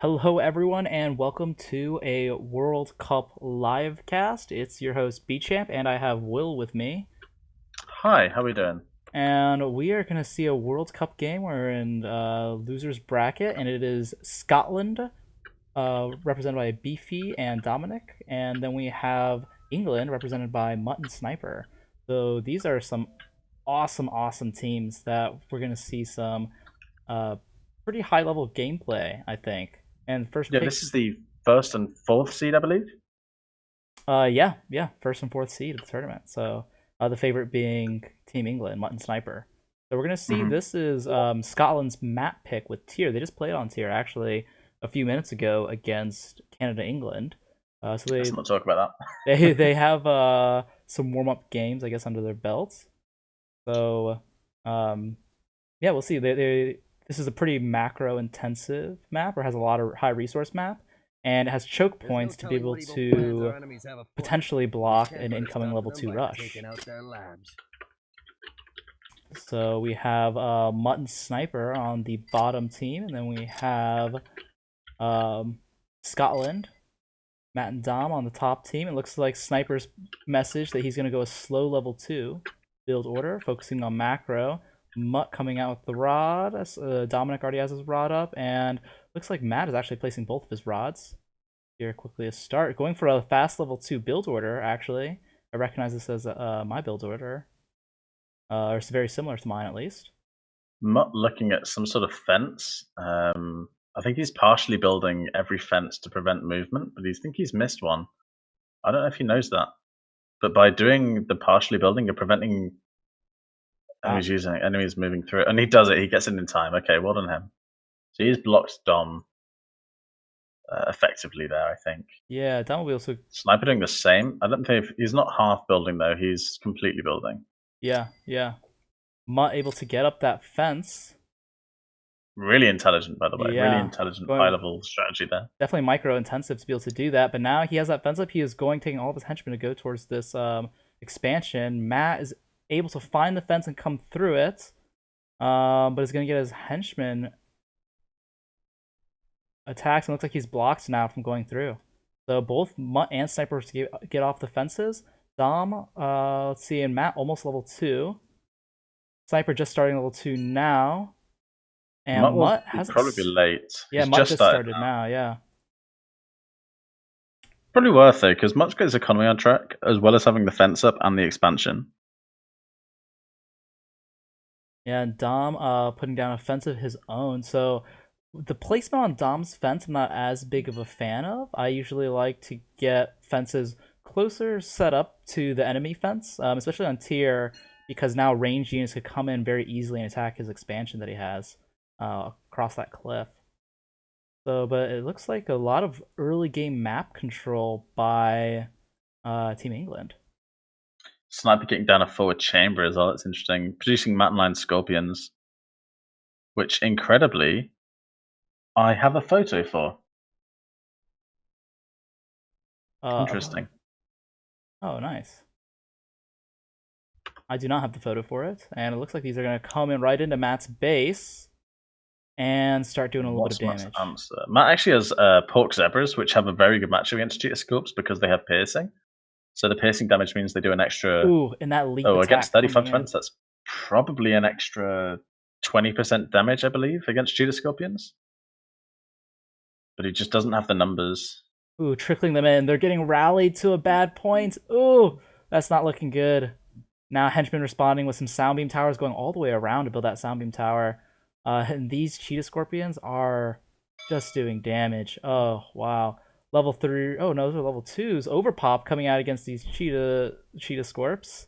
Hello, everyone, and welcome to a World Cup live cast. It's your host, Champ, and I have Will with me. Hi, how we doing? And we are going to see a World Cup game. We're in loser's bracket, and it is Scotland, represented by Beefy and Dominic. And then we have England, represented by Mut and Sniper. So these are some awesome teams that we're going to see some uh, pretty high level gameplay, I think. And first Yeah, pick. this is the first and fourth seed, I believe. Yeah, first and fourth seed of the tournament. So the favorite being Team England, Mut and Sniper. So we're gonna see. Hmm. This is Scotland's map pick with tier. They just played on tier actually a few minutes ago against Canada England. So Let's not talk about they have some warm up games I guess under their belts. So um, yeah, we'll see. They this is a pretty macro intensive map, or has a lot of high resource map, and it has choke There's no points to be telling able what evil plans our to enemies have afoot. potentially We block can't an put a incoming stop to level them 2 by rush. taking out their labs. So we have Mut and Sniper on the bottom team, and then we have um, Scotland, Matt and Dom on the top team. It looks like Sniper's message that he's going to go a slow level 2 build order, focusing on macro. Mutt coming out with the rod. Dominic already has his rod up, and looks like Matt is actually placing both of his rods. Here, quickly a start. Going for a fast level 2 build order, actually. I recognize this as my build order. Or it's very similar to mine, at least. Not looking at some sort of fence. I think he's partially building every fence to prevent movement, but I think he's missed one. I don't know if he knows that, but by doing the partially building, you're preventing Uh, enemies moving through it, and he does it. He gets it in time. Okay, well done him. So he's blocked Dom effectively there. I think yeah, Dom will be also. Sniper doing the same. I don't think he's not half building though. He's completely building. Yeah. Mutt able to get up that fence. Really intelligent, by the way. Really Yeah, intelligent, high going level strategy there. definitely micro intensive to be able to do that. But now he has that fence up. He is going taking all of his henchmen to go towards this expansion. Matt is able to find the fence and come through it. But is going to get his henchmen attacks, and looks like he's blocked now from going through. So both Mutt and Snipers get off the fences. Dom, let's see, and Matt almost level 2. Sniper just starting level 2 now. And Mutt will Mutt hasn't. probably be late. Yeah, He's Mutt just just started started now. now. Yeah. Probably worth though, because Mutt's got his economy on track, as well as having the fence up and the expansion. Yeah, and Dom putting down a fence of his own. So the placement on Dom's fence I'm not as big of a fan of. I usually like to get fences closer set up to the enemy fence, especially on tier, because now ranged units could come in very easily and attack his expansion that he has across that cliff. So, but it looks like a lot of early game map control by Team England. Sniper getting down a forward chamber as well. That's interesting. Producing mountain lion scorpions, which incredibly, I have a photo for. Uh, Interesting. oh, nice. I do not have the photo for it, and it looks like these are going to come in right into Matt's base and start doing a little bit of What's Matt's damage. answer? Matt actually has pork zebras, which have a very good match against cheetah scopes because they have piercing. So the piercing damage means they do an extra. Ooh, and that leap Oh, against attack coming 35 in. defense, that's probably an extra 20% damage, I believe, against Judas Scorpions. But he just doesn't have the numbers. Ooh, trickling them in. They're getting rallied to a bad point. Ooh, that's not looking good. Now Henchman responding with some sound beam towers going all the way around to build that sound beam tower. And these cheetah scorpions are just doing damage. Oh wow. Level 3. Oh no, those are level 2s. Overpop coming out against these cheetah scorps.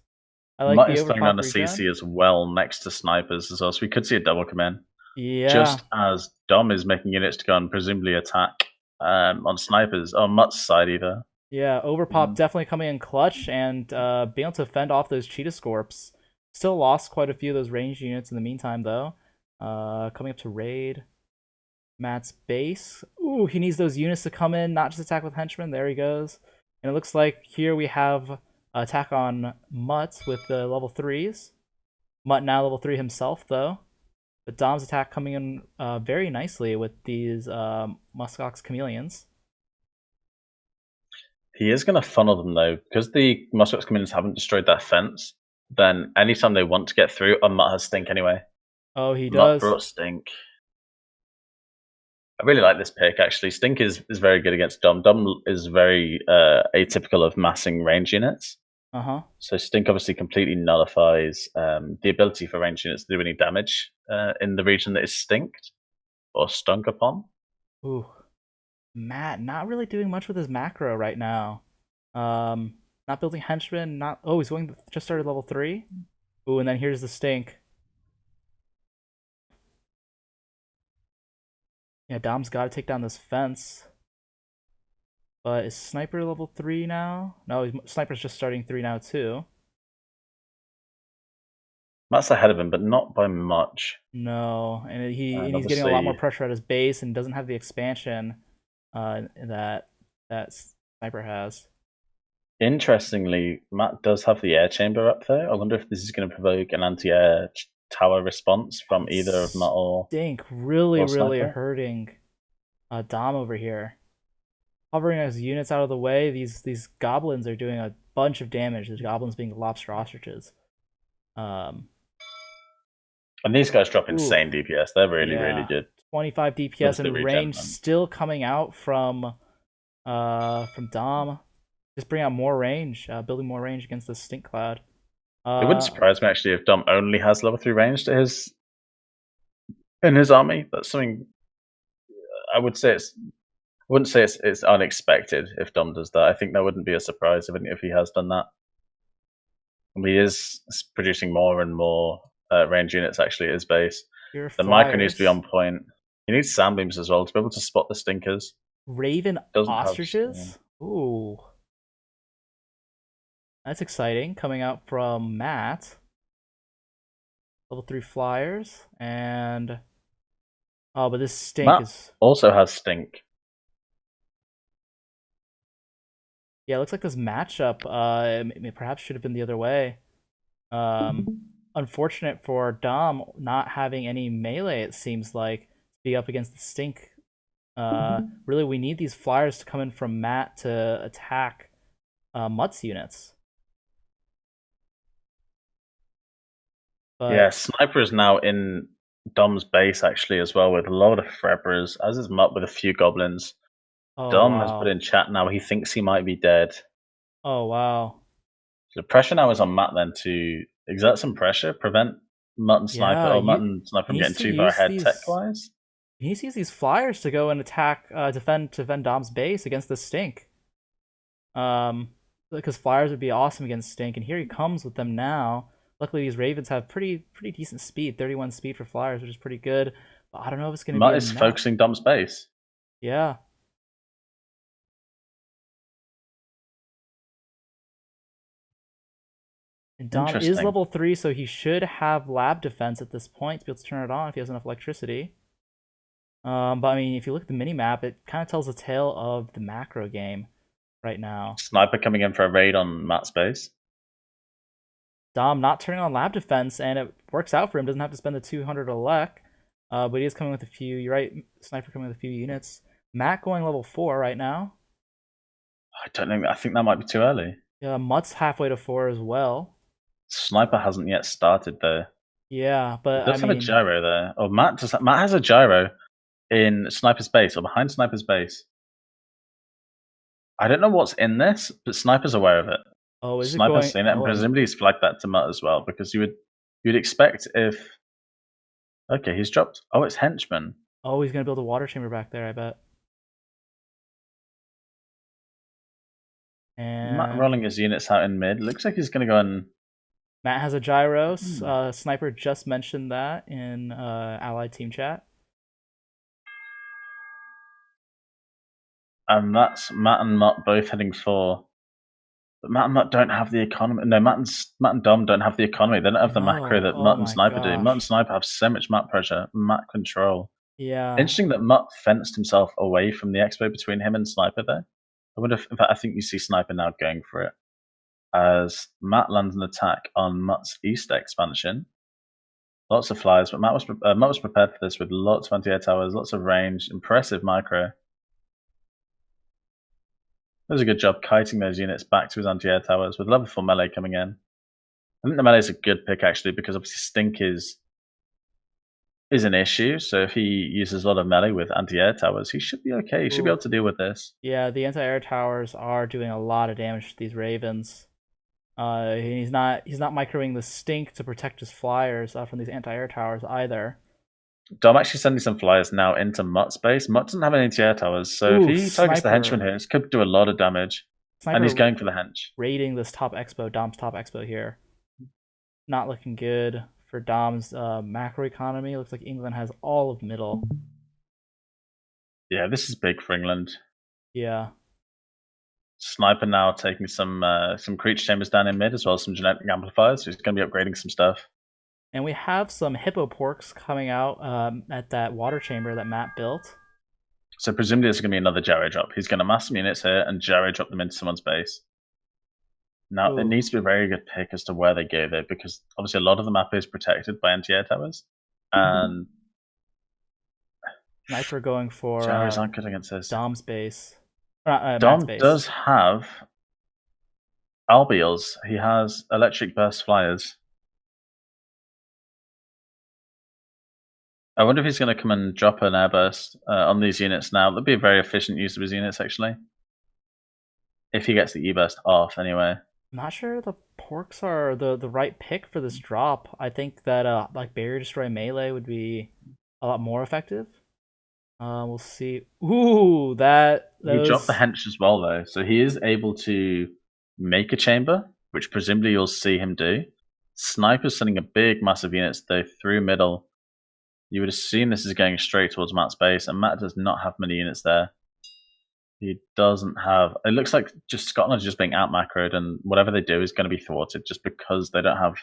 I like Mutt the is throwing down overpop a regen. CC as well next to snipers as well, so we could see a double come in. Yeah. Just as Dom is making units to go and presumably attack on snipers, on Mutt's side either. Yeah, Overpop Mm. definitely coming in clutch and being able to fend off those Cheetah Scorps. Still lost quite a few of those ranged units in the meantime, though. Coming up to raid Matt's base. Ooh, he needs those units to come in, not just attack with henchmen. There he goes. And it looks like here we have attack on Mutt with the level 3s. Mutt now level 3 himself, though. But Dom's attack coming in very nicely with these Muskox Chameleons. He is going to funnel them though, because the Muskox Chameleons haven't destroyed that fence. Then anytime they want to get through, Mutt has Stink anyway. Oh, he Mutt does. brought Stink. I really like this pick actually. Stink is very good against Dom. Dom is very atypical of massing range units. Uh-huh. So Stink obviously completely nullifies the ability for range units to do any damage in the region that is stinked or stunk upon. Ooh. Matt not really doing much with his macro right now. Not building henchmen, not oh, he's going just started level 3. Ooh, and then here's the stink. Yeah, Dom's gotta take down this fence. But is Sniper level 3 now? No, Sniper's just starting 3 now too. Matt's ahead of him, but not by much. No, and And he's getting a lot more obviously, pressure at his base and doesn't have the expansion that Sniper has. interestingly, Matt does have the air chamber up there. I wonder if this is going to provoke an anti-air tower response from either of Matt Stink really, or really Sniper. hurting Dom over here. Hovering his units out of the way, these goblins are doing a bunch of damage. These goblins being lobster ostriches. Um, And these guys drop ooh, insane DPS. They're really, really yeah, good. 25 DPS Obviously, and range regen. still coming out from Dom. Just bring out more range, building more range against the stink cloud. It wouldn't surprise me actually if Dom only has level 3 range to in his army. That's something I would say it's I wouldn't say it's unexpected if Dom does that. I think that wouldn't be a surprise if he has done that. He is producing more and more range units actually at his base. Your The micro needs to be flyers, on point. He needs sunbeams as well to be able to spot the stinkers. Raven Doesn't have. ostriches. Ooh, that's exciting. Coming out from Matt. Level 3 flyers and oh, but this stink Matt is also has stink. yeah. It looks like this matchup perhaps should have been the other way. Unfortunate for Dom not having any melee. It seems like to be up against the stink. Really, we need these flyers to come in from Matt to attack Mutt's units. Yeah, But Sniper is now in Dom's base actually as well with a lot of Frebbers, as is Mutt with a few goblins. oh Dom has put wow, in chat now he thinks he might be dead. oh wow, The pressure now is on Matt then to exert some pressure, prevent Mutt and Sniper yeah. or Mutt and Sniper He from needs getting to too far use ahead tech these. wise. He needs to use these flyers to go and attack, defend Dom's base against the stink. Um, because flyers would be awesome against Stink, and here he comes with them now. Luckily, these Ravens have pretty decent speed, 31 speed for flyers, which is pretty good. But I don't know if it's going to be Mutt is enough. focusing Dom's base. Yeah. And Dom is Interesting. level 3, so he should have lab defense at this point to be able to turn it on if he has enough electricity. But I mean, if you look at the mini map, it kind of tells the tale of the macro game right now. Sniper coming in for a raid on Matt's base. Dom not turning on lab defense, and it works out for him. Doesn't have to spend the 200 elec, but he is coming with a few. You're right, Sniper coming with a few units. Matt going level 4 right now. I don't know. I think that might be too early. Yeah, Mutt's halfway to 4 as well. Sniper hasn't yet started though. Yeah, It but I does have a mean, gyro there. Oh, Matt has a gyro in Sniper's base or behind Sniper's base. I don't know what's in this, but Sniper's aware of it. oh, is it Sniper's going? seen it, and Oh, and presumably he's flagged that to Mutt as well because you'd expect if okay, he's dropped. Oh, it's henchman. oh, he's gonna build a water chamber back there. I bet. Matt And rolling his units out in mid. Looks like he's going to go and. Matt has a gyro. Sniper just mentioned that in allied team chat. And that's Matt and Mutt both heading for. But Matt and Mutt don't have the economy. No, Matt and Dom don't have the economy. They don't have the macro No, that oh Mutt and my Sniper do. Mutt and gosh. Sniper have so much Matt pressure, Matt control. Yeah, Interesting that Mutt fenced himself away from the expo between him and Sniper there. I wonder if, in fact, I think you see Sniper now going for it. As Matt lands an attack on Mutt's East expansion. Lots of flyers, but Matt was prepared for this with lots of anti-air towers, lots of range, impressive micro. Does a good job kiting those units back to his anti-air towers with level 4 melee coming in. I think the melee is a good pick actually because obviously Stink is an issue. So if he uses a lot of melee with anti-air towers, he should be okay. He should be able to deal with this. Yeah, the anti-air towers are doing a lot of damage to these ravens. He's not microing the Stink to protect his flyers from these anti-air towers either. I'm actually sending some flyers now into Mutt's base. Mutt doesn't have any anti-air towers, so if he targets the henchman here, this could do a lot of damage. Sniper and he's going for the hench. Raiding this top expo, Dom's top expo here. Not looking good for Dom's macro economy. Looks like England has all of middle. Yeah, this is big for England. Yeah. Sniper now taking some creature chambers down in mid as well as some genetic amplifiers, so he's going to be upgrading some stuff. And we have some hippo porks coming out at that water chamber that Matt built. So presumably this is going to be another gyro drop. He's going to mass some units here and gyro drop them into someone's base. Now, it needs to be a very good pick as to where they go there, because obviously a lot of the map is protected by anti-air towers. And Sniper going for gyros aren't good against this. Dom's base. Dom does have albeals. He has electric burst flyers. I wonder if he's going to come and drop an airburst on these units now. That'd be a very efficient use of his units, actually. If he gets the E-burst off, anyway. I'm not sure the porks are the right pick for this drop. I think that like Barrier Destroy Melee would be a lot more effective. We'll see. Ooh, He dropped the hench as well, though. So he is able to make a chamber, which presumably you'll see him do. Sniper's sending a big, massive units, though, through middle. You would assume this is going straight towards Matt's base, and Matt does not have many units there. He doesn't have... It looks like just Scotland is just being out-macroed, and whatever they do is going to be thwarted just because they don't have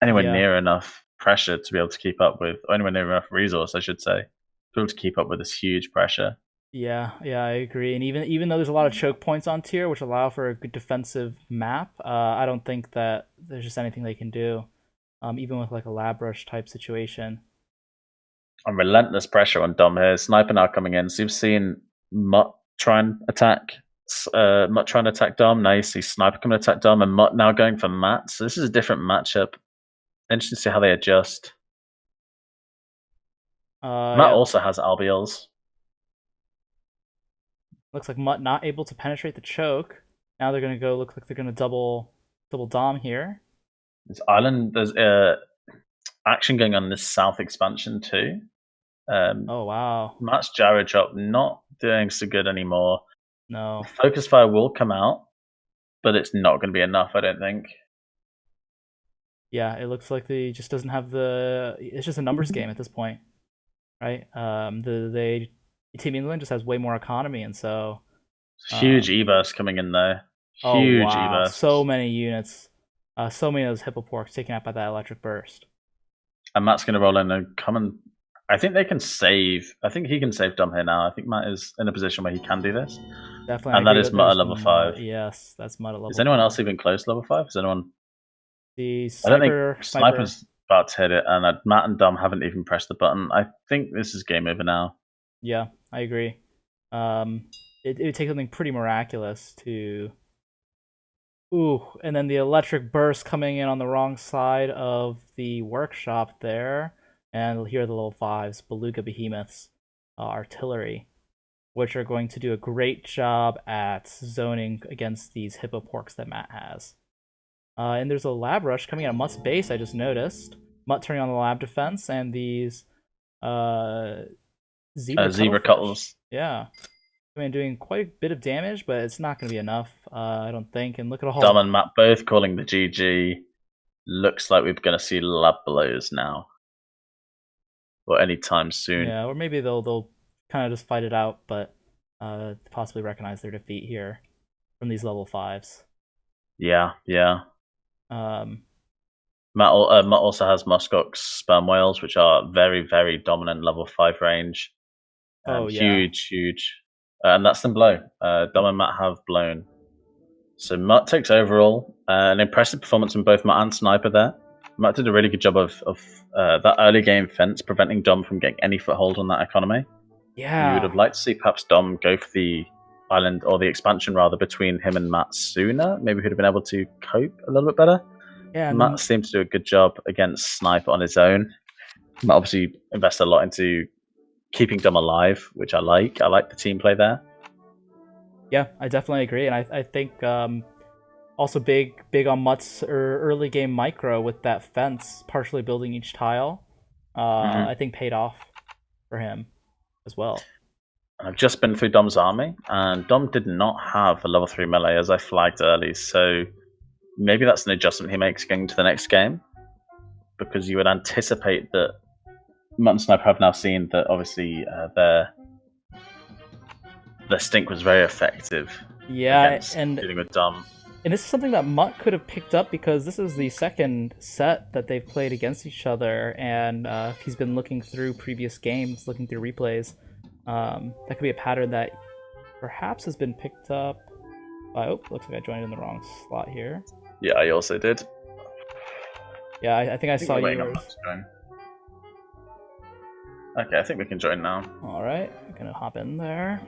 anywhere near enough pressure to be able to keep up with, or anywhere near enough resource, I should say, to be able to keep up with this huge pressure. Yeah, I agree. And even though there's a lot of choke points on tier, which allow for a good defensive map, I don't think that there's just anything they can do, even with like a lab rush type situation. And relentless pressure on Dom here. Sniper now coming in. So you've seen Mutt try and attack. Mutt trying to attack Dom. Now you see Sniper coming to attack Dom, and Mutt now going for Matt. So this is a different matchup. Interesting to see how they adjust. Matt also has albeals. Looks like Mutt not able to penetrate the choke. Now they're gonna go. Look like they're gonna double Dom here. This island, there's action going on in this south expansion too. Oh wow! Matt's gyro drop not doing so good anymore. No. Focus fire will come out, but it's not going to be enough, I don't think. Yeah, it looks like he just doesn't have the. It's just a numbers game at this point, right? Team England just has way more economy, and so huge E-burst coming in there. Huge E-burst. So many units, so many of those hippo porks taken out by that electric burst. And Matt's going to roll in and come and. I think they can save. I think he can save Dom here now. I think Matt is in a position where he can do this. Definitely. And that is Mutt at level 5. Yes, that's Mutt at level 5. Is anyone else even close to level 5? Is anyone? The Sniper, I don't think Sniper's about to hit it, and Matt and Dom haven't even pressed the button. I think this is game over now. Yeah, I agree. It would take something pretty miraculous to... Ooh, and then the electric burst coming in on the wrong side of the workshop there. And here are the level 5s, Beluga Behemoths, artillery, which are going to do a great job at zoning against these hippo porks that Matt has. And there's a lab rush coming out of Mutt's base, I just noticed. Mutt turning on the lab defense, and these zebra cuttles. Yeah. I mean, doing quite a bit of damage, but it's not going to be enough, I don't think. And look at all... Dom and Matt both calling the GG. Looks like we're going to see lab blows now. Or anytime soon. Yeah, or maybe they'll kind of just fight it out, but possibly recognize their defeat here from these level 5s. Yeah. Matt also has muskox sperm whales, which are very, very dominant level 5 range. Huge. And that's them blow. Dom and Matt have blown. So Matt takes overall an impressive performance from both Matt and Sniper there. Matt did a really good job of that early game fence preventing Dom from getting any foothold on that economy. You would Yeah. have liked to see perhaps Dom go for the island, or the expansion rather, between him and Matt sooner. Maybe he'd have been able to cope a little bit better. Yeah, and Matt then seemed to do a good job against Sniper on his own. Matt obviously invested a lot into keeping Dom alive, which I like. I like the team play there. yeah, I definitely agree, and I think also big on Mutt's early game micro with that fence, partially building each tile. I think paid off for him as well. I've just been through Dom's army, and Dom did not have a level 3 melee, as I flagged early, so maybe that's an adjustment he makes going to the next game, because you would anticipate that Mut and Sniper have now seen that obviously their stink was very effective against dealing with Dom. And this is something that Mutt could have picked up because this is the second set that they've played against each other, and he's been looking through previous games, looking through replays. That could be a pattern that perhaps has been picked up by... Oh, looks like I joined in the wrong slot here. Yeah, I also did. Yeah, I think I saw yours. Okay, I think we can join now. Alright, I'm gonna hop in there.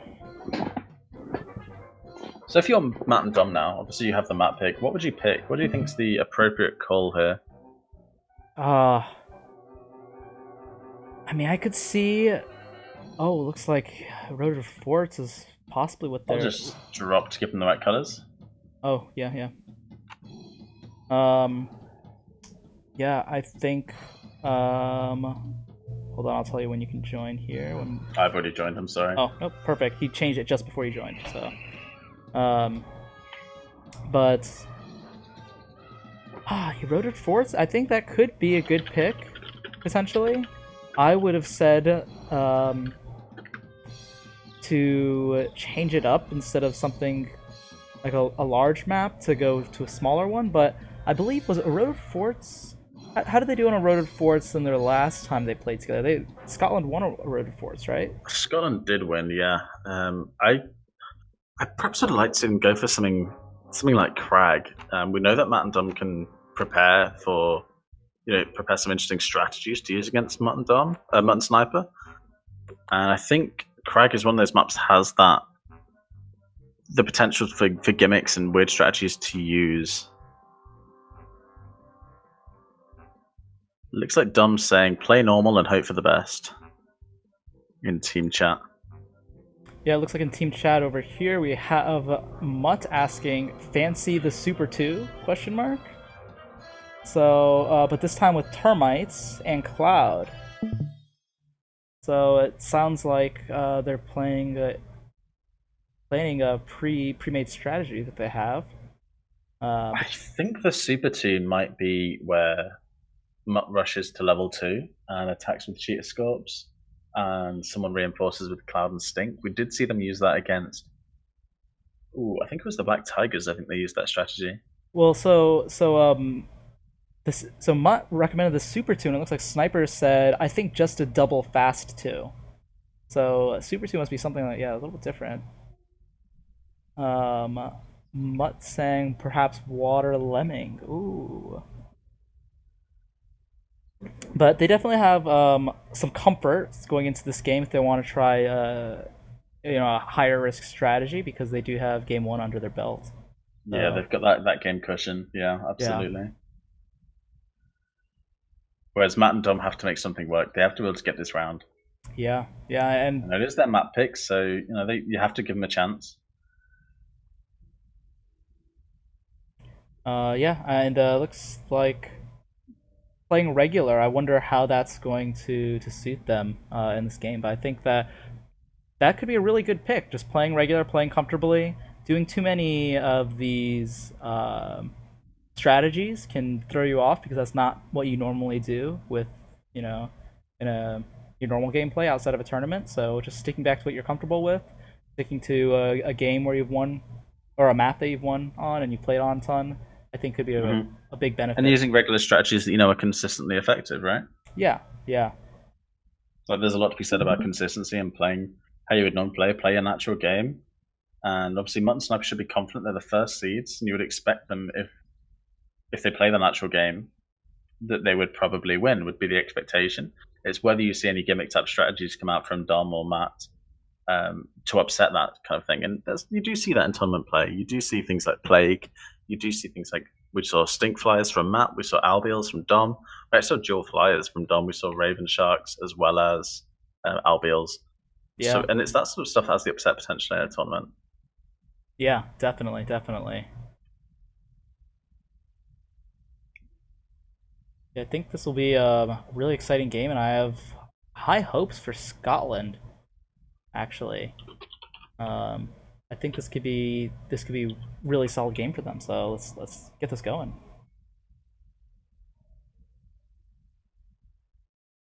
So if you're Matt and Dom now, obviously you have the map pick. What would you pick? What do you think is the appropriate call here? I mean, I could see... Oh, looks like Road to Forts is possibly what they're... I'll just drop to give them the right colors. Oh, yeah. Yeah, I think... Hold on, I'll tell you when you can join here. I've already joined, I'm sorry. Oh, no, perfect. He changed it just before you joined, so... But... he rotated forwards? I think that could be a good pick, potentially. I would have said, to change it up instead of something like a large map to go to a smaller one, but I believe, was it Eroded Forts? How did they do on Eroded Forts in their last time they played together? Scotland won Eroded Forts, right? Scotland did win, yeah. I perhaps would like to see them go for something like Crag. We know that Matt and Dom can prepare for, prepare some interesting strategies to use against Mut and Sniper. And I think Crag is one of those maps that has the potential for gimmicks and weird strategies to use. Looks like Dom's saying play normal and hope for the best in team chat. Yeah, it looks like in team chat over here we have Mutt asking, fancy the Super 2? Question mark. So, but this time with termites and Cloud. So it sounds like they're playing a pre-made strategy that they have. I think the Super 2 might be where Mutt rushes to level 2 and attacks with cheetah scorps, and someone reinforces with Cloud and Stink. We did see them use that against... I think it was the Black Tigers. I think they used that strategy. Well, so Mutt recommended the Super 2, and it looks like Sniper said, I think just a double fast 2. So Super 2 must be something like, a little bit different. Mutt saying perhaps Water Lemming. Ooh. But they definitely have some comfort going into this game if they want to try a higher risk strategy, because they do have game 1 under their belt. So, yeah, they've got that game cushion. Yeah, absolutely. Yeah. Whereas Matt and Dom have to make something work. They have to be able to get this round. Yeah, and it is their map pick, so you have to give them a chance. And looks like playing regular. I wonder how that's going to suit them in this game. But I think that could be a really good pick. Just playing regular, playing comfortably. Doing too many of these strategies can throw you off, because that's not what you normally do with your normal gameplay outside of a tournament. So just sticking back to what you're comfortable with, sticking to a game where you've won, or a map that you've won on and you've played on a ton, I think could be a big benefit. And using regular strategies that are consistently effective, right? Yeah. Like, there's a lot to be said about consistency and playing how you would normally play a natural game. And obviously Mut and Sniper should be confident they're the first seeds, and you would expect them, if they play the natural game, that they would probably win, would be the expectation. It's whether you see any gimmick type strategies come out from Dom or Matt to upset that kind of thing. And you do see that in tournament play. You do see things like Plague. You do see things like, we saw Stink Flyers from Matt. We saw Albials from Dom. We actually saw Dual Flyers from Dom. We saw Raven Sharks as well as Albials. Yeah. And it's that sort of stuff that has the upset potential in a tournament. Yeah, definitely, definitely. Yeah, I think this will be a really exciting game, and I have high hopes for Scotland. Actually, um, I think this could be really solid game for them. So let's get this going.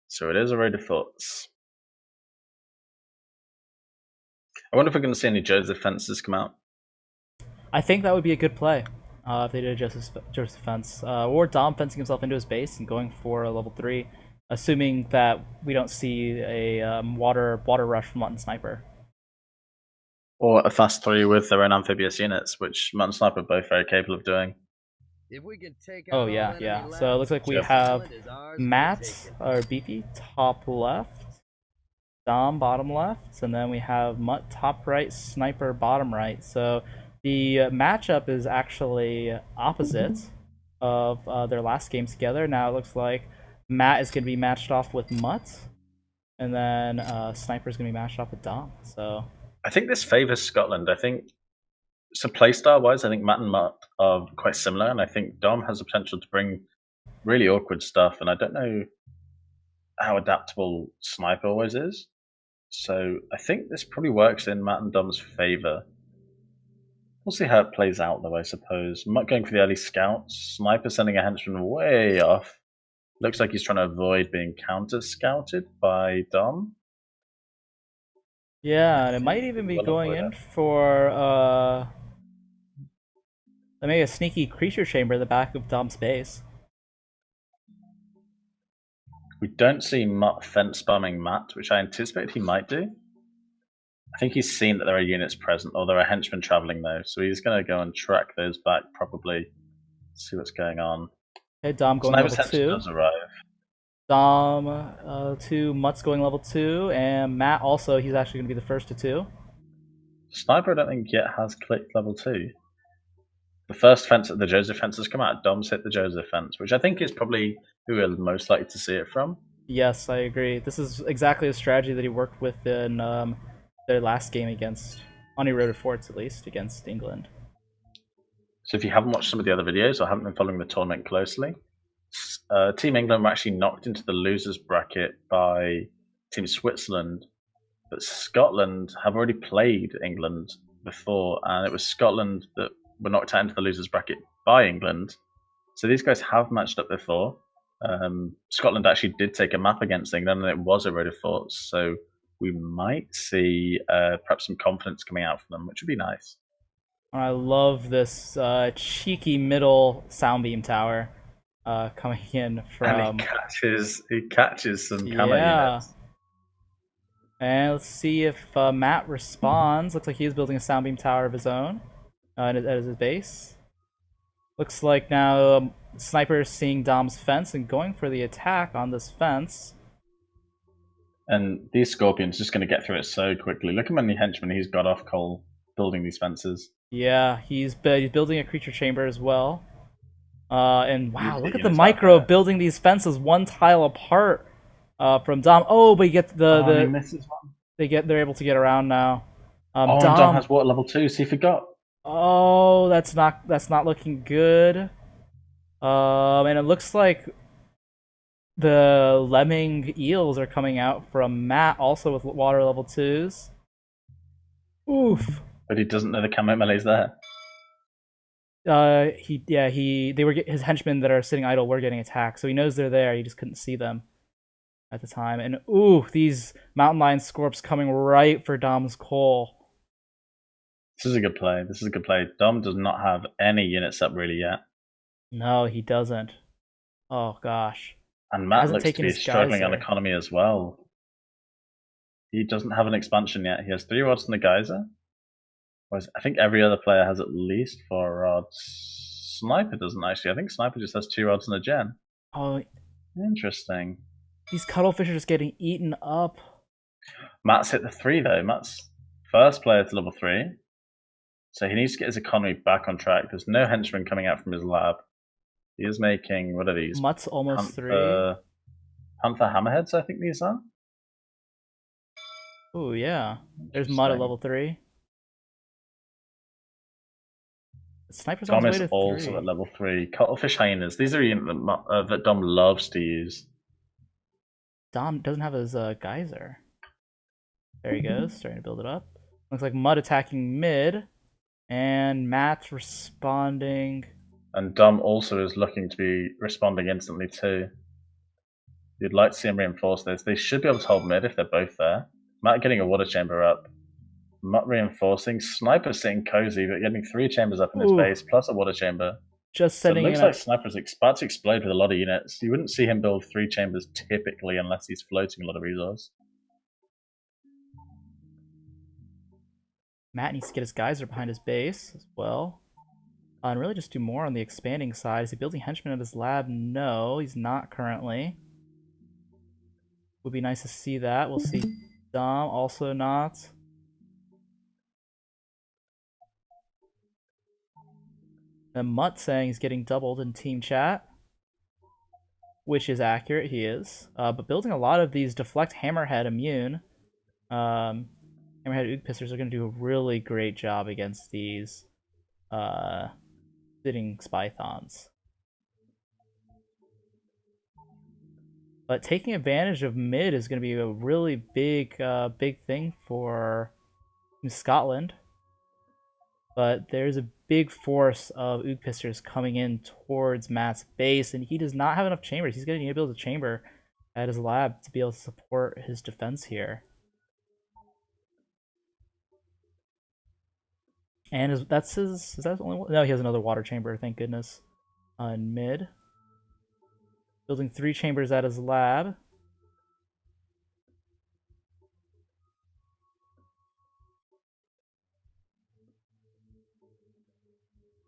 So it is a road of thoughts. I wonder if we're going to see any Joseph fences come out. I think that would be a good play if they did Joseph fence or Dom fencing himself into his base and going for a level 3, assuming that we don't see a water rush from Mut and Sniper. Or a fast 3 with their own amphibious units, which Mut and Sniper are both very capable of doing. If we can take Oh yeah, yeah. So it looks like we have Matt or Beefy top left, Dom bottom left, and then we have Mutt top right, Sniper bottom right. So the matchup is actually opposite of their last game together. Now it looks like Matt is going to be matched off with Mutt, and then Sniper is going to be matched off with Dom. So I think this favors Scotland. I think, so playstyle wise, I think Matt and Mutt are quite similar, and I think Dom has the potential to bring really awkward stuff, and I don't know how adaptable Sniper always is. So I think this probably works in Matt and Dom's favor. We'll see how it plays out, though, I suppose. Mutt going for the early scouts, Sniper sending a henchman way off. Looks like he's trying to avoid being counter-scouted by Dom. yeah, and it might even be going in for maybe a sneaky creature chamber in the back of Dom's base. We don't see Mutt fence spamming Matt, which I anticipate he might do. I think he's seen that there are units present, or there are henchmen traveling though, so he's going to go and track those back, probably see what's going on. Okay, Dom going Sniper's level 2. does arrive. Dom 2, Mutt's going level 2, and Matt also, he's actually going to be the first to 2. Sniper, I don't think yet has clicked level 2. The first fence that the Joseph fence has come out, Dom's hit the Joseph fence, which I think is probably who we're most likely to see it from. Yes, I agree. This is exactly the strategy that he worked with in their last game against, on eroded forts at least, against England. So if you haven't watched some of the other videos or haven't been following the tournament closely, Team England were actually knocked into the losers bracket by Team Switzerland, but Scotland have already played England before, and it was Scotland that were knocked out into the losers bracket by England. So these guys have matched up before. Scotland actually did take a map against England, and it was eroded forts. So we might see perhaps some confidence coming out from them, which would be nice. I love this cheeky middle soundbeam tower coming in from. And he catches some camo units. And let's see if Matt responds. Looks like he's building a soundbeam tower of his own at his base. Looks like now Sniper is seeing Dom's fence and going for the attack on this fence. And these Scorpions just going to get through it so quickly. Look at how many henchmen he's got off Cole building these fences. Yeah, he's building a creature chamber as well. And wow, look at the micro building these fences one tile apart from Dom. Oh, but you get he misses one. They're able to get around now. Dom has water level 2, so he forgot. Oh, that's not looking good. And it looks like the lemming eels are coming out from Matt, also with water level 2s. Oof. But he doesn't know the camo melee's there. His henchmen that are sitting idle were getting attacked, so he knows they're there. He just couldn't see them at the time. And ooh, these mountain lion scorps coming right for Dom's Cole. This is a good play. Dom does not have any units up really yet. No, he doesn't. Oh gosh. And Matt looks to be struggling on economy as well. He doesn't have an expansion yet. He has 3 rods in the geyser. Whereas I think every other player has at least 4 rods. Sniper doesn't actually. I think Sniper just has 2 rods in the gen. Oh, Interesting. these cuttlefish are just getting eaten up. Matt's hit the 3 though. Matt's first player to level 3. So he needs to get his economy back on track. There's no henchmen coming out from his lab. He is making, what are these? Mutt's almost 3. Panther hammerheads, I think these are. Oh yeah. There's Mutt at level 3. Sniper's on Dom his way is to also 3. at level 3. Cuttlefish hyenas. These are units that Dom loves to use. Dom doesn't have his geyser. There he goes, starting to build it up. Looks like Mutt attacking mid, and Matt's responding. And Dom also is looking to be responding instantly too. You'd like to see him reinforce this. They should be able to hold mid if they're both there. Matt getting a water chamber up. Mutt reinforcing. Sniper sitting cozy, but getting 3 chambers up in his base, plus a water chamber. Just So it setting looks in like Sniper's about to explode with a lot of units. You wouldn't see him build 3 chambers typically unless he's floating a lot of resource. Matt needs to get his geyser behind his base as well. And really just do more on the expanding side. Is he building henchmen at his lab? No, he's not currently. Would be nice to see that. We'll see Dom, also not. And Mutt saying he's getting doubled in team chat. Which is accurate, he is. But building a lot of these deflect hammerhead immune. Hammerhead Oog Pisters are going to do a really great job against these sitting Spythons. But taking advantage of mid is going to be a really big thing for Scotland. But there's a big force of Oog Pisters coming in towards Matt's base, and he does not have enough chambers. He's going to need to build a chamber at his lab to be able to support his defense here. And is that the only one? No, he has another water chamber, thank goodness. In mid. Building 3 chambers at his lab.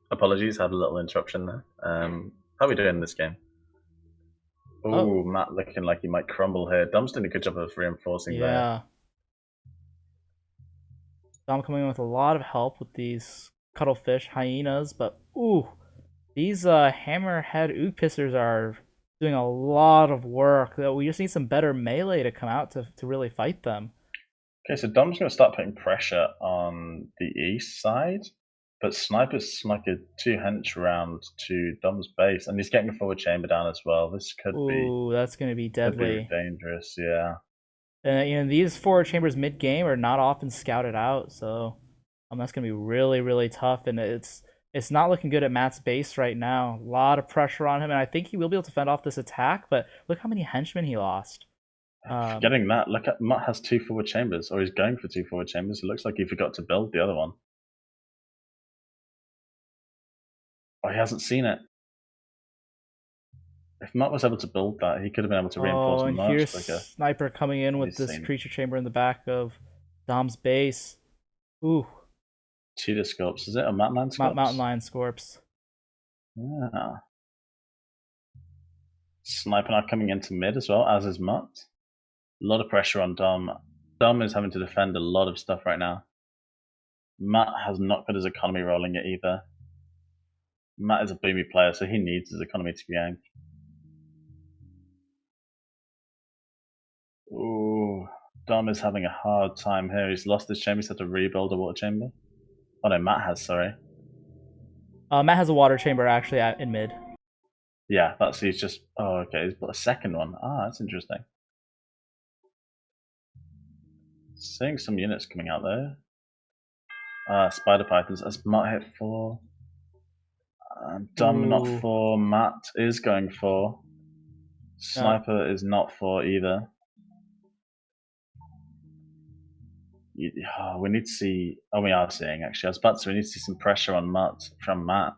Apologies, had a little interruption there. How are we doing in this game? Ooh, Matt looking like he might crumble here. Dom's doing a good job of reinforcing there. Yeah. Dom coming in with a lot of help with these cuttlefish, hyenas, but ooh, these hammerhead Oog Pisters are doing a lot of work. We just need some better melee to come out to really fight them. Okay, so Dom's going to start putting pressure on the east side, but Sniper's snuck a 2 hench round to Dom's base, and he's getting a forward chamber down as well. This could be that's going to be deadly. Could be dangerous, yeah. These forward chambers mid game are not often scouted out, so that's going to be really, really tough. And it's not looking good at Matt's base right now. A lot of pressure on him, and I think he will be able to fend off this attack. But look how many henchmen he lost. Forgetting that, look at Mutt has 2 forward chambers, or he's going for 2 forward chambers. It looks like he forgot to build the other one. Oh, he hasn't seen it. If Mutt was able to build that, he could have been able to reinforce and much here's quicker. Sniper coming in with this creature chamber in the back of Dom's base. Ooh. Cheetah Scorps, is it? A Mountain Lion Scorps? Mountain Lion Scorps. Yeah. Sniper now coming into mid as well, as is Mutt. A lot of pressure on Dom. Dom is having to defend a lot of stuff right now. Matt has not got his economy rolling yet either. Matt is a boomy player, so he needs his economy to be going. Ooh, Dom is having a hard time here. He's lost his chamber. He's had to rebuild a water chamber. Oh no, Matt has, sorry. Matt has a water chamber actually in mid. Yeah, he's just, oh okay, he's got a second one. Ah, that's interesting. Seeing some units coming out there. Spider Pythons, as Matt hit 4. Dom not 4, Matt is going 4. Sniper is not 4 either. We need to see. Oh, we are seeing actually. I was about to say we need to see some pressure on Mutt from Matt.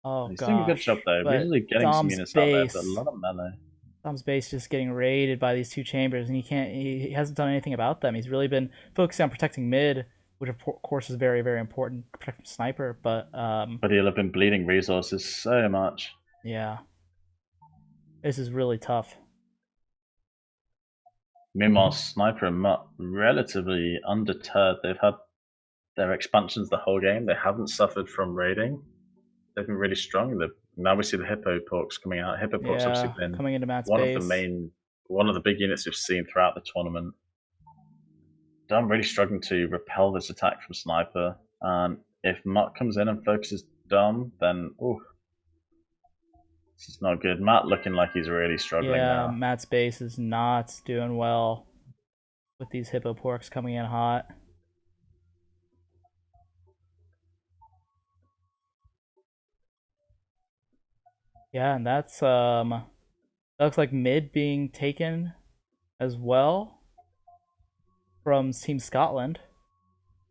Oh, he's doing a good job though. Really getting Dom's some units out there, but a lot of melee. Dom's base just getting raided by these 2 chambers, and he hasn't done anything about them. He's really been focusing on protecting mid, which of course is very, very important. Protecting Sniper, but he'll have been bleeding resources so much. Yeah. This is really tough. Meanwhile, Sniper and Mutt relatively undeterred. They've had their expansions the whole game. They haven't suffered from raiding. They've been really strong. Now we see the Hippo Porks coming out. Hippo Porks obviously Yeah, been coming into Matt's one of base. the big units we've seen throughout the tournament. I'm really struggling to repel this attack from Sniper. And if Mutt comes in and focuses Dom, then this is not good. Matt looking like he's really struggling Yeah, now. Matt's base is not doing well with these Hippo Porks coming in hot. Yeah, and that's that looks like mid being taken as well from Team Scotland.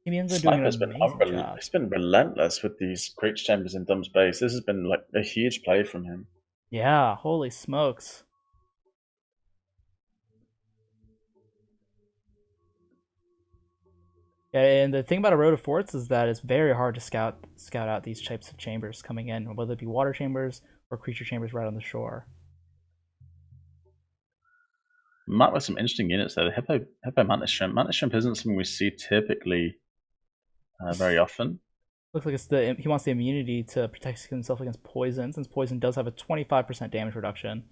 Team England doing an Sniper's been amazing job. he's been relentless with these Creature Chambers in Dom's base. This has been like a huge play from him. Yeah, holy smokes. Yeah, and the thing about a road of forts is that it's very hard to scout out these types of chambers coming in, whether it be water chambers or creature chambers right on the shore. Matt with some interesting units there. The Hippo Mantis Shrimp. Mantis Shrimp isn't something we see typically very often. Looks like it's he wants the immunity to protect himself against poison, since poison does have a 25% damage reduction.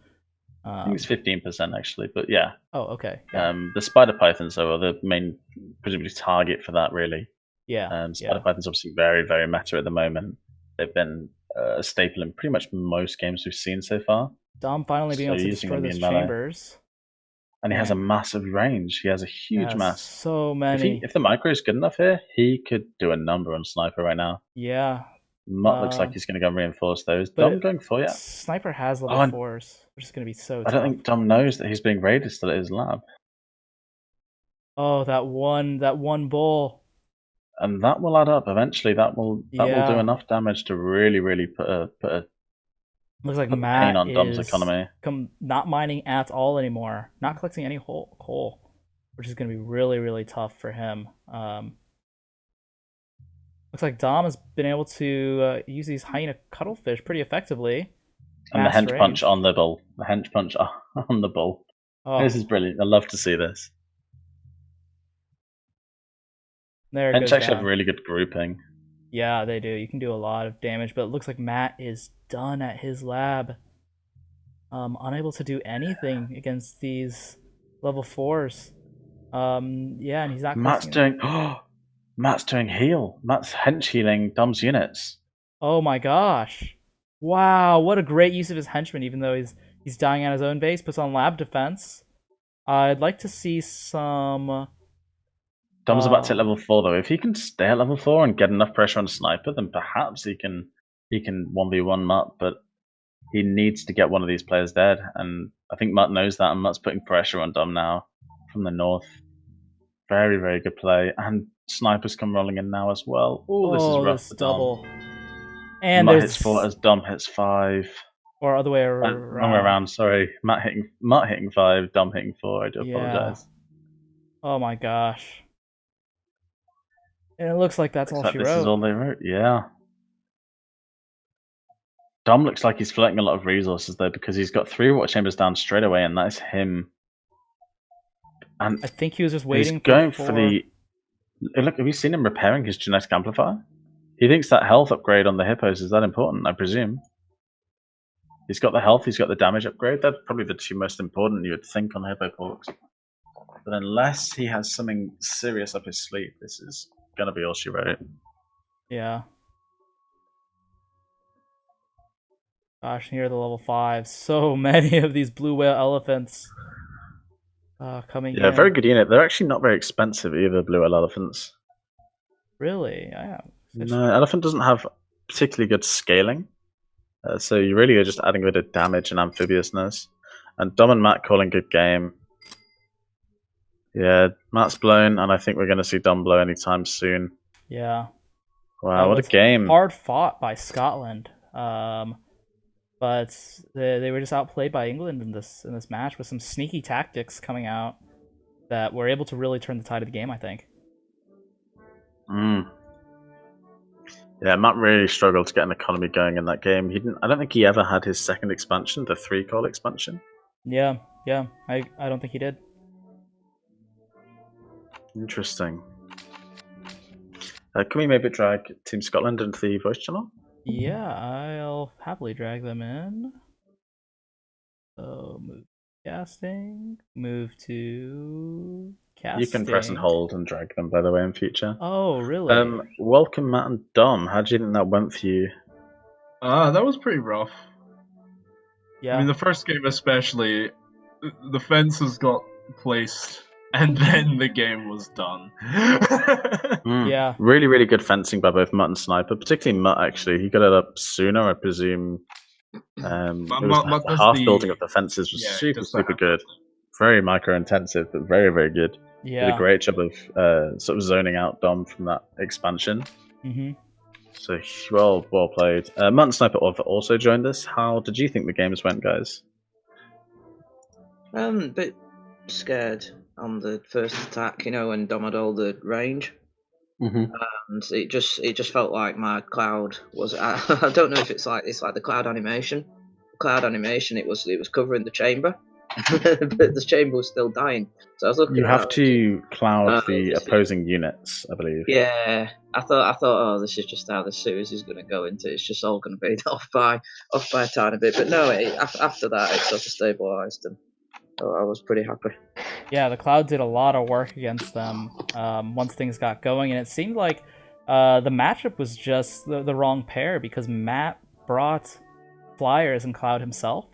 I think it's 15% actually, but yeah. Oh, okay. Yeah. The Spider Pythons are the main, presumably, target for that, really. Yeah. Spider Pythons obviously very, very meta at the moment. They've been a staple in pretty much most games we've seen so far. Dom finally being able to destroy those chambers. And he has a massive range. He has a huge mass. So many. If the micro is good enough here, he could do a number on Sniper right now. Yeah. Mutt looks like he's going to go and reinforce those. Dom going for you. Sniper has level 4s, which is going to be so tough. I don't think Dom knows that he's being raided still at his lab. Oh, that one bull. And that will add up eventually. That will do enough damage to really put a looks like Matt pain on Dom's economy. Not mining at all anymore. Not collecting any coal, which is going to be really tough for him. Looks like Dom has been able to use these hyena cuttlefish pretty effectively. And the hench punch on the bull. The hench punch on the bull. Oh. This is brilliant. I love to see this. There hench actually have really good grouping. Yeah, they do. You can do a lot of damage, but it looks like Matt is done at his lab. Unable to do anything against these level 4s. Yeah, and he's not. Matt's doing heal. Matt's hench healing Dom's units. Oh my gosh! Wow, what a great use of his henchman. Even though he's dying at his own base, puts on lab defense. I'd like to see some. Dom's about to hit level 4 though. If he can stay at level 4 and get enough pressure on Sniper, then perhaps he can 1v1 Mutt, but he needs to get one of these players dead, and I think Mutt knows that, and Mutt's putting pressure on Dom now from the north. Very good play, and Sniper's come rolling in now as well. Oh, this is rough for Dom. And Mutt hits 4 as Dom hits 5. Or other way around. Wrong way around, sorry. Mutt hitting 5, Dom hitting 4. I do apologize. Oh my gosh. And it looks like that's all she wrote. This is all they wrote, yeah. Dom looks like he's floating a lot of resources though, because he's got 3 water chambers down straight away, and that is him. And I think he was just waiting. He's going for the. Look, have you seen him repairing his genetic amplifier? He thinks that health upgrade on the hippos is that important, I presume. He's got the health, he's got the damage upgrade. That's probably the 2 most important you would think on hippo porks. But unless he has something serious up his sleeve, this is gonna be all she wrote. Yeah. Gosh, near the level 5. So many of these blue whale elephants coming in. Yeah, very good unit. They're actually not very expensive either, blue whale elephants. Really? Yeah. No, elephant doesn't have particularly good scaling. So you really are just adding a bit of damage and amphibiousness. And Dom and Matt calling good game. Yeah, Matt's blown, and I think we're going to see Dom blow anytime soon. Yeah. Wow, what a game. Hard fought by Scotland. But they were just outplayed by England in this match with some sneaky tactics coming out that were able to really turn the tide of the game, I think. Yeah, Matt really struggled to get an economy going in that game. He didn't. I don't think he ever had his second expansion, the 3-call expansion. Yeah, I don't think he did. Interesting. Can we maybe drag Team Scotland into the voice channel? Yeah, I'll happily drag them in. So move casting, move to casting. You can press and hold and drag them, by the way, in future. Oh, really? Welcome, Matt and Dom. How do you think that went for you? That was pretty rough. Yeah. I mean, the first game especially, the fences got placed, and then the game was done. Yeah. Really, really good fencing by both Mut and Sniper, particularly Mut, actually. He got it up sooner, I presume. The half building of the fences was super good. Very micro-intensive, but very, very good. Yeah. Did a great job of sort of zoning out Dom from that expansion. Mm-hmm. So, well played. Mut and Sniper also joined us. How did you think the games went, guys? A bit scared on the first attack, when Dom had all the range. Mm-hmm. And it just felt like my cloud was. I don't know if it's like the cloud animation. Cloud animation. It was covering the chamber, but the chamber was still dying. So I was looking. You have to cloud the opposing units, I believe. Yeah, I thought, oh, this is just how the series is going to go into. It's just all going to be off by a tiny bit. But no, after that, it sort of stabilised, and I was pretty happy. Yeah, the Cloud did a lot of work against them once things got going, and it seemed like the matchup was just the wrong pair because Matt brought Flyers and Cloud himself,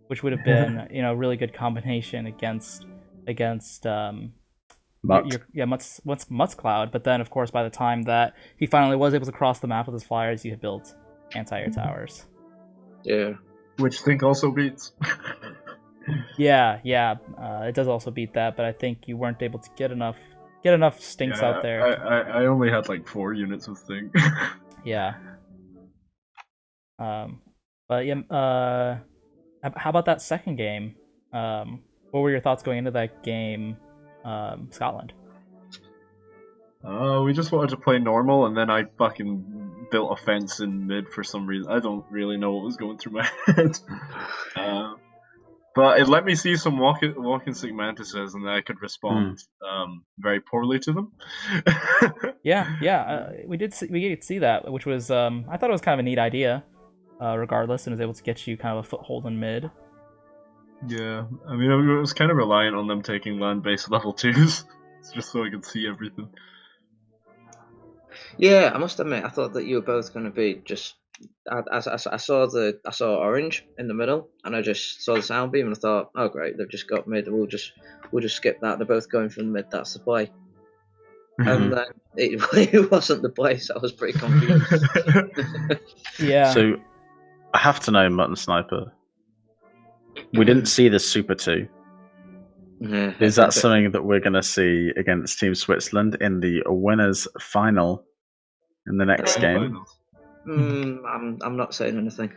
which would have been a really good combination against Mutt's Cloud. But then, of course, by the time that he finally was able to cross the map with his Flyers, you had built anti-air towers. Yeah, which I think also beats. Yeah, it does also beat that, but I think you weren't able to get enough stinks out there. I only had like 4 units of stink. Yeah. But yeah, how about that second game? What were your thoughts going into that game, Scotland? We just wanted to play normal, and then I fucking built a fence in mid for some reason. I don't really know what was going through my head. But it let me see some walking stick mantises, and then I could respond very poorly to them. We did see that, which was I thought it was kind of a neat idea. Regardless, and was able to get you kind of a foothold in mid. Yeah, I mean, I was kind of reliant on them taking land-based level 2s, just so I could see everything. Yeah, I must admit, I thought that you were both going to be just. I saw orange in the middle, and I just saw the sound beam, and I thought, oh great, they've just got mid. We'll just skip that. They're both going from the mid. That's the play. And then it wasn't the play, so I was pretty confused. Yeah. So I have to know, Mut and Sniper. We didn't see the Super 2. Yeah. Is that something that we're going to see against Team Switzerland in the winners' final in the next game? I'm not saying anything.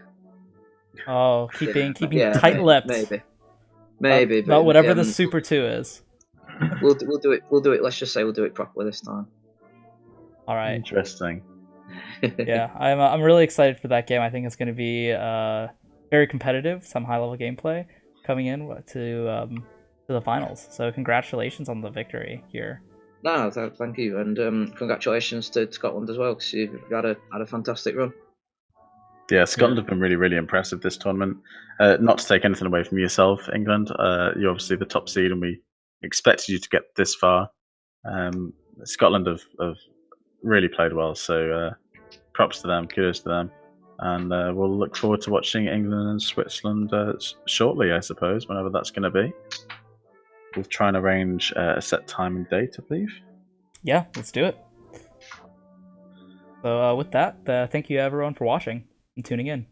Oh, keeping tight-lipped. Maybe. But whatever the Super 2 is. We'll do it. We'll do it. Let's just say we'll do it properly this time. All right. Interesting. Yeah, I'm really excited for that game. I think it's going to be very competitive, some high-level gameplay coming in to the finals. So congratulations on the victory here. No, thank you, and congratulations to Scotland as well, because you've had a fantastic run. Yeah, Scotland have been really, really impressive this tournament. Not to take anything away from yourself, England. You're obviously the top seed, and we expected you to get this far. Scotland have really played well, so props to them, kudos to them. And we'll look forward to watching England and Switzerland shortly, I suppose, whenever that's going to be. We'll try and arrange a set time and date, I believe. Yeah, let's do it. So with that, thank you everyone for watching and tuning in.